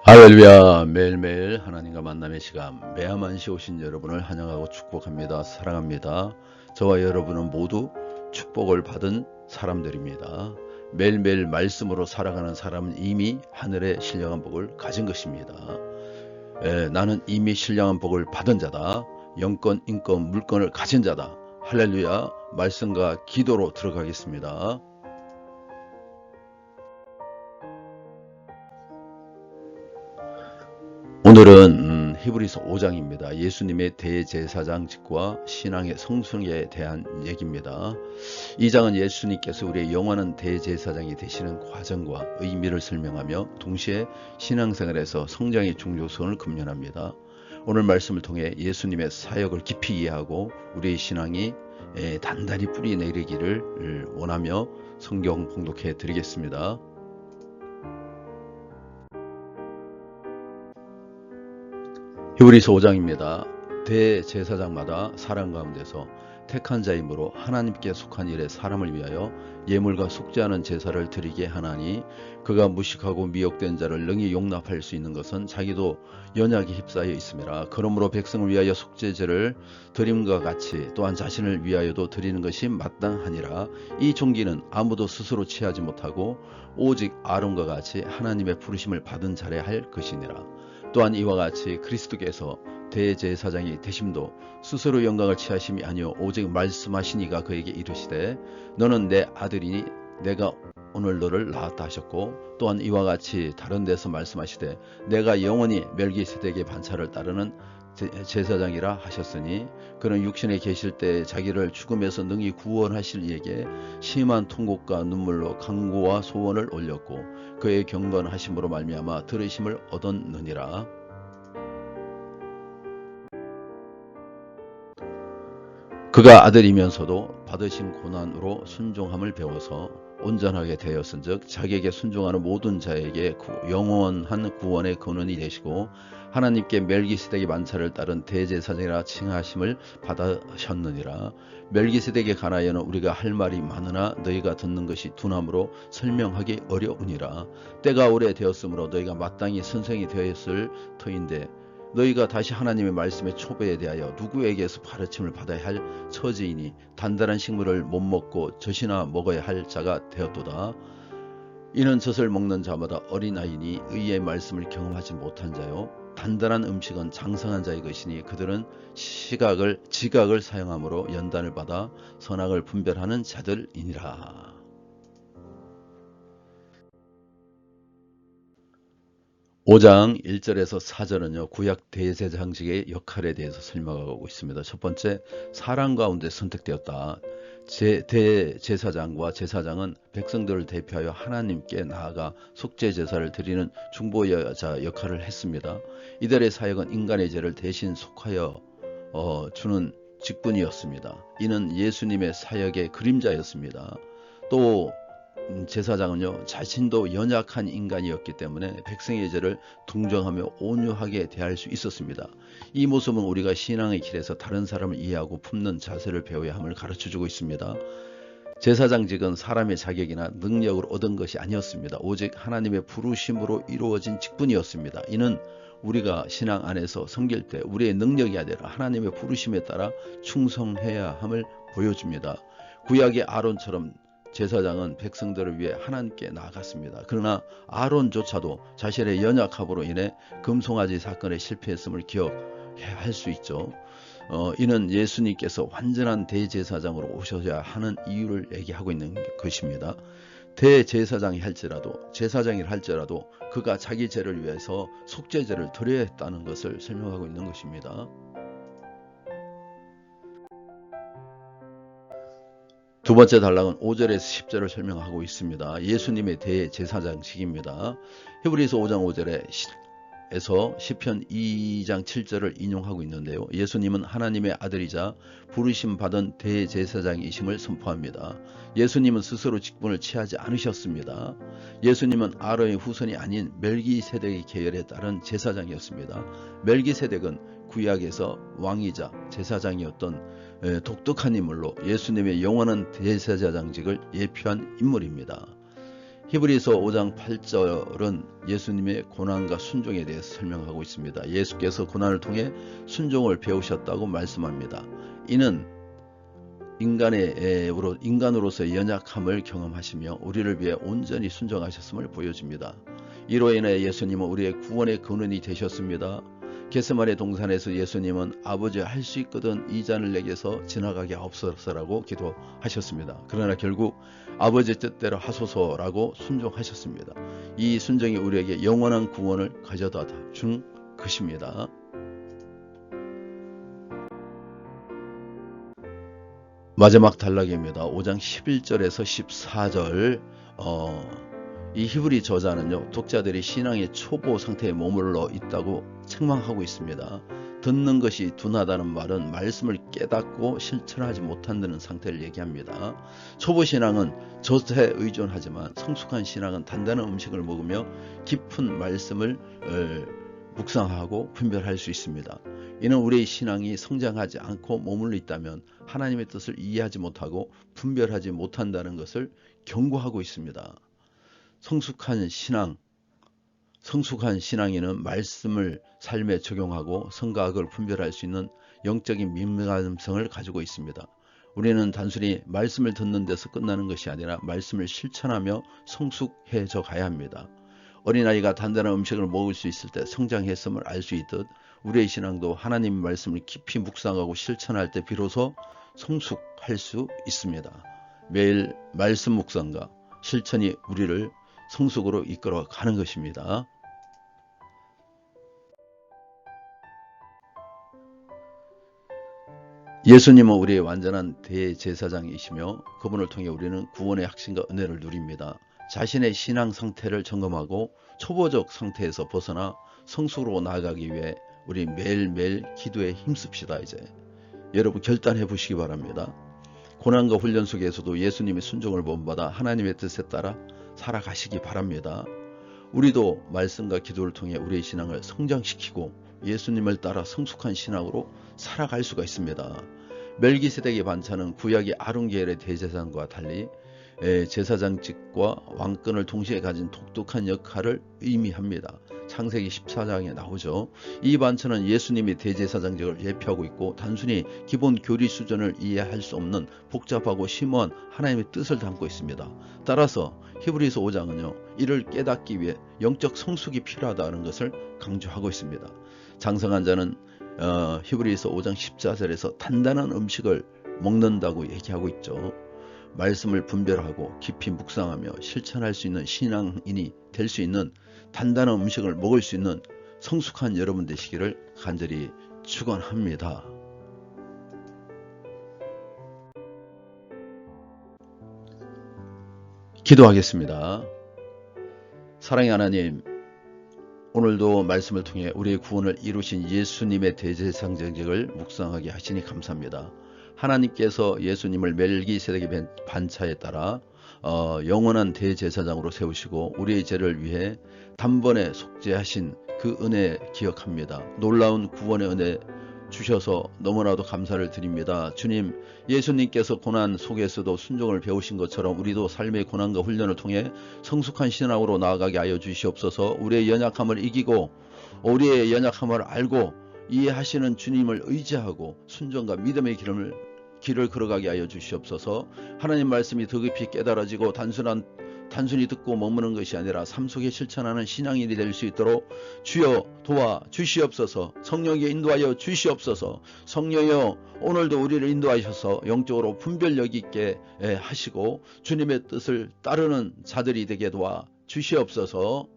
할렐루야. 매일매일 하나님과 만남의 시간, 매야만시 오신 여러분을 환영하고 축복합니다. 사랑합니다. 저와 여러분은 모두 축복을 받은 사람들입니다. 매일매일 말씀으로 살아가는 사람은 이미 하늘의 신령한 복을 가진 것입니다. 나는 이미 신령한 복을 받은 자다. 영권, 인권, 물권을 가진 자다. 할렐루야. 말씀과 기도로 들어가겠습니다. 오늘은 히브리서 5장입니다. 예수님의 대제사장직과 신앙의 성숙에 대한 얘기입니다. 이 장은 예수님께서 우리의 영원한 대제사장이 되시는 과정과 의미를 설명하며 동시에 신앙생활에서 성장의 중요성을 금연합니다. 오늘 말씀을 통해 예수님의 사역을 깊이 이해하고 우리의 신앙이 단단히 뿌리 내리기를 원하며 성경 봉독해 드리겠습니다. 히브리서 5장입니다. 대제사장마다 사람 가운데서 택한 자이므로 하나님께 속한 일에 사람을 위하여 예물과 속죄하는 제사를 드리게 하나니 그가 무식하고 미혹된 자를 능히 용납할 수 있는 것은 자기도 연약에 휩싸여 있음이라. 그러므로 백성을 위하여 속죄제를 드림과 같이 또한 자신을 위하여도 드리는 것이 마땅하니라. 이 종기는 아무도 스스로 취하지 못하고 오직 아론과 같이 하나님의 부르심을 받은 자라 할 것이니라. 또한 이와 같이 그리스도께서 대제사장이 되심도 스스로 영광을 취하심이 아니요 오직 말씀하시니가 그에게 이르시되 너는 내 아들이니 내가 오늘 너를 낳았다 하셨고, 또한 이와 같이 다른 데서 말씀하시되 내가 영원히 멜기세덱의 반차를 따르는 제사장이라 하셨으니 그는 육신에 계실 때 자기를 죽음에서 능히 구원하실 이에게 심한 통곡과 눈물로 간구와 소원을 올렸고 그의 경건하심으로 말미암아 들으심을 얻었느니라. 그가 아들이면서도 받으신 고난으로 순종함을 배워서 온전하게 되었은즉 자기에게 순종하는 모든 자에게 영원한 구원의 근원이 되시고 하나님께 멜기세덱의 만차를 따른 대제사장이라 칭하심을 받으셨느니라. 멜기세덱에 관하여는 우리가 할 말이 많으나 너희가 듣는 것이 둔함으로 설명하기 어려우니라. 때가 오래되었으므로 너희가 마땅히 선생이 되었을 터인데 너희가 다시 하나님의 말씀의 초배에 대하여 누구에게서 가르침을 받아야 할 처지이니 단단한 식물을 못 먹고 젖이나 먹어야 할 자가 되었도다. 이는 젖을 먹는 자마다 어린아이니 의의 말씀을 경험하지 못한 자요 단단한 음식은 장성한 자의 것이니 그들은 지각을 사용함으로 연단을 받아 선악을 분별하는 자들이니라. 5장 1절에서 4절은요 구약 대제사장직의 역할에 대해서 설명하고 있습니다. 첫 번째, 사람 가운데 선택되었다. 대제사장과 제사장은 백성들을 대표하여 하나님께 나아가 속죄제사를 드리는 중보자 역할을 했습니다. 이들의 사역은 인간의 죄를 대신 속하여 주는 직분이었습니다. 이는 예수님의 사역의 그림자였습니다. 또 제사장은요 자신도 연약한 인간이었기 때문에 백성의 죄를 동정하며 온유하게 대할 수 있었습니다. 이 모습은 우리가 신앙의 길에서 다른 사람을 이해하고 품는 자세를 배워야 함을 가르쳐주고 있습니다. 제사장직은 사람의 자격이나 능력으로 얻은 것이 아니었습니다. 오직 하나님의 부르심으로 이루어진 직분이었습니다. 이는 우리가 신앙 안에서 섬길 때 우리의 능력이 아니라 하나님의 부르심에 따라 충성해야 함을 보여줍니다. 구약의 아론처럼 제사장은 백성들을 위해 하나님께 나아갔습니다. 그러나 아론조차도 자신의 연약함으로 인해 금송아지 사건에 실패했음을 기억해야 할 수 있죠. 이는 예수님께서 완전한 대제사장으로 오셔야 하는 이유를 얘기하고 있는 것입니다. 대제사장이 할지라도 제사장이 할지라도 그가 자기 죄를 위해서 속죄제를 드려야 했다는 것을 설명하고 있는 것입니다. 두 번째 단락은 5절에서 10절을 설명하고 있습니다. 예수님의 대제사장직입니다. 히브리서 5장 5절에서 시편 2장 7절을 인용하고 있는데요. 예수님은 하나님의 아들이자 부르심 받은 대제사장이심을 선포합니다. 예수님은 스스로 직분을 취하지 않으셨습니다. 예수님은 아론의 후손이 아닌 멜기세덱의 계열에 따른 제사장이었습니다. 멜기세덱은 구약에서 왕이자 제사장이었던 독특한 인물로 예수님의 영원한 대제사장직을 예표한 인물입니다. 히브리서 5장 8절은 예수님의 고난과 순종에 대해서 설명하고 있습니다. 예수께서 고난을 통해 순종을 배우셨다고 말씀합니다. 이는 인간으로서의 연약함을 경험하시며 우리를 위해 온전히 순종하셨음을 보여줍니다. 이로 인해 예수님은 우리의 구원의 근원이 되셨습니다. 겟세마네 동산에서 예수님은 아버지 할 수 있거든 이 잔을 내게서 지나가게 하옵소서라고 기도하셨습니다. 그러나 결국 아버지 뜻대로 하소서라고 순종하셨습니다. 이 순종이 우리에게 영원한 구원을 가져다 준 것입니다. 마지막 단락입니다. 5장 11절에서 14절. 이 히브리 저자는요, 독자들이 신앙의 초보 상태에 머물러 있다고 책망하고 있습니다. 듣는 것이 둔하다는 말은 말씀을 깨닫고 실천하지 못한다는 상태를 얘기합니다. 초보 신앙은 젖에 의존하지만 성숙한 신앙은 단단한 음식을 먹으며 깊은 말씀을 묵상하고 분별할 수 있습니다. 이는 우리의 신앙이 성장하지 않고 머물러 있다면 하나님의 뜻을 이해하지 못하고 분별하지 못한다는 것을 경고하고 있습니다. 성숙한 신앙인은 말씀을 삶에 적용하고 선과 악을 분별할 수 있는 영적인 민감성을 가지고 있습니다. 우리는 단순히 말씀을 듣는 데서 끝나는 것이 아니라 말씀을 실천하며 성숙해져 가야 합니다. 어린아이가 단단한 음식을 먹을 수 있을 때 성장했음을 알 수 있듯 우리의 신앙도 하나님 말씀을 깊이 묵상하고 실천할 때 비로소 성숙할 수 있습니다. 매일 말씀 묵상과 실천이 우리를 성숙으로 이끌어 가는 것입니다. 예수님은 우리의 완전한 대제사장이시며 그분을 통해 우리는 구원의 확신과 은혜를 누립니다. 자신의 신앙 상태를 점검하고 초보적 상태에서 벗어나 성숙으로 나아가기 위해 우리 매일매일 기도에 힘씁시다. 이제 여러분 결단해 보시기 바랍니다. 고난과 훈련 속에서도 예수님의 순종을 본받아 하나님의 뜻에 따라 살아가시기 바랍니다. 우리도 말씀과 기도를 통해 우리의 신앙을 성장시키고 예수님을 따라 성숙한 신앙으로 살아갈 수가 있습니다. 멜기세덱의 반차는 구약의 아론 계열의 대제사장과 달리 제사장직과 왕권을 동시에 가진 독특한 역할을 의미합니다. 창세기 14장에 나오죠. 이 반차는 예수님의 대제사장직을 예표하고 있고 단순히 기본 교리 수준을 이해할 수 없는 복잡하고 심오한 하나님의 뜻을 담고 있습니다. 따라서 히브리서 5장은요, 이를 깨닫기 위해 영적 성숙이 필요하다는 것을 강조하고 있습니다. 장성한 자는 히브리서 5장 14절에서 단단한 음식을 먹는다고 얘기하고 있죠. 말씀을 분별하고 깊이 묵상하며 실천할 수 있는 신앙인이 될 수 있는 단단한 음식을 먹을 수 있는 성숙한 여러분 되시기를 간절히 축원합니다. 기도하겠습니다. 사랑의 하나님, 오늘도 말씀을 통해 우리의 구원을 이루신 예수님의 대제사장직을 묵상하게 하시니 감사합니다. 하나님께서 예수님을 멜기세덱의 반차에 따라 영원한 대제사장으로 세우시고 우리의 죄를 위해 단번에 속죄하신 그 은혜 기억합니다. 놀라운 구원의 은혜 주셔서 너무나도 감사를 드립니다. 주님, 예수님께서 고난 속에서도 순종을 배우신 것처럼 우리도 삶의 고난과 훈련을 통해 성숙한 신앙으로 나아가게 하여 주시옵소서. 우리의 연약함을 이기고 우리의 연약함을 알고 이해하시는 주님을 의지하고 순종과 믿음의 길을 걸어가게 하여 주시옵소서. 하나님 말씀이 더 깊이 깨달아지고 단순히 듣고 머무는 것이 아니라 삶 속에 실천하는 신앙인이 될 수 있도록 주여 도와 주시옵소서. 성령에 인도하여 주시옵소서. 성령여 오늘도 우리를 인도하셔서 영적으로 분별력 있게 하시고 주님의 뜻을 따르는 자들이 되게 도와 주시옵소서.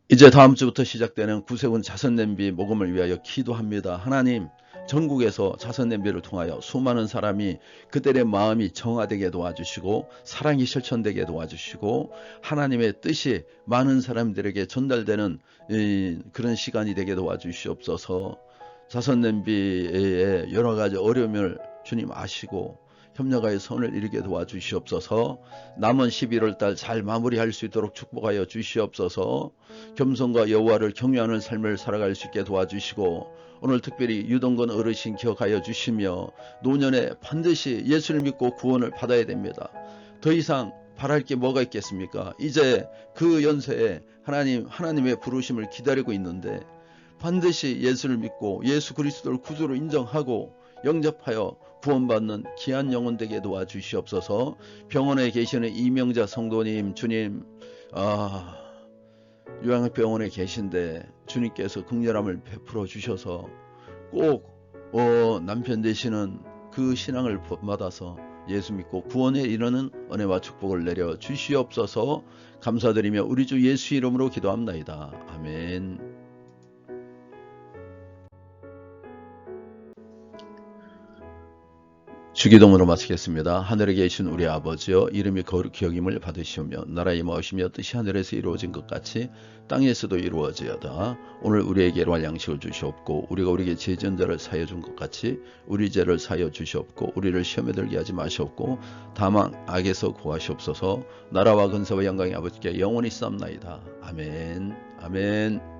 이제 다음 주부터 시작되는 구세군 자선냄비 모금을 위하여 기도합니다. 하나님, 전국에서 자선냄비를 통하여 수많은 사람이 그들의 마음이 정화되게 도와주시고 사랑이 실천되게 도와주시고 하나님의 뜻이 많은 사람들에게 전달되는 그런 시간이 되게 도와주시옵소서. 자선냄비의 여러 가지 어려움을 주님 아시고 협력하여 선을 이루게 도와주시옵소서. 남은 11월 달 잘 마무리할 수 있도록 축복하여 주시옵소서. 겸손과 여호와를 경외하는 삶을 살아갈 수 있게 도와주시고, 오늘 특별히 유동건 어르신 기억하여 주시며, 노년에 반드시 예수를 믿고 구원을 받아야 됩니다. 더 이상 바랄 게 뭐가 있겠습니까? 이제 그 연세에 하나님의 부르심을 기다리고 있는데, 반드시 예수를 믿고 예수 그리스도를 구주로 인정하고 영접하여 구원받는 귀한 영혼 되게 도와주시옵소서. 병원에 계시는 이명자 성도님, 주님, 요양병원에 계신데 주님께서 긍휼함을 베풀어 주셔서 꼭 남편 되시는 그 신앙을 본받아서 예수 믿고 구원에 이르는 은혜와 축복을 내려 주시옵소서. 감사드리며 우리 주 예수 이름으로 기도합나이다. 아멘. 주기도문으로 마치겠습니다. 하늘에 계신 우리 아버지여, 이름이 거룩히 여김을 받으시오며 나라의 임하시며 뜻이 하늘에서 이루어진 것 같이 땅에서도 이루어지어다. 오늘 우리에게 일용할 양식을 주시옵고, 우리가 우리에게 죄 지은 자를 사하여 준 것 같이 우리 죄를 사하여 주시옵고, 우리를 시험에 들게 하지 마시옵고 다만 악에서 구하시옵소서. 나라와 근세와 영광이 아버지께 영원히 쌓옵나이다. 아멘. 아멘.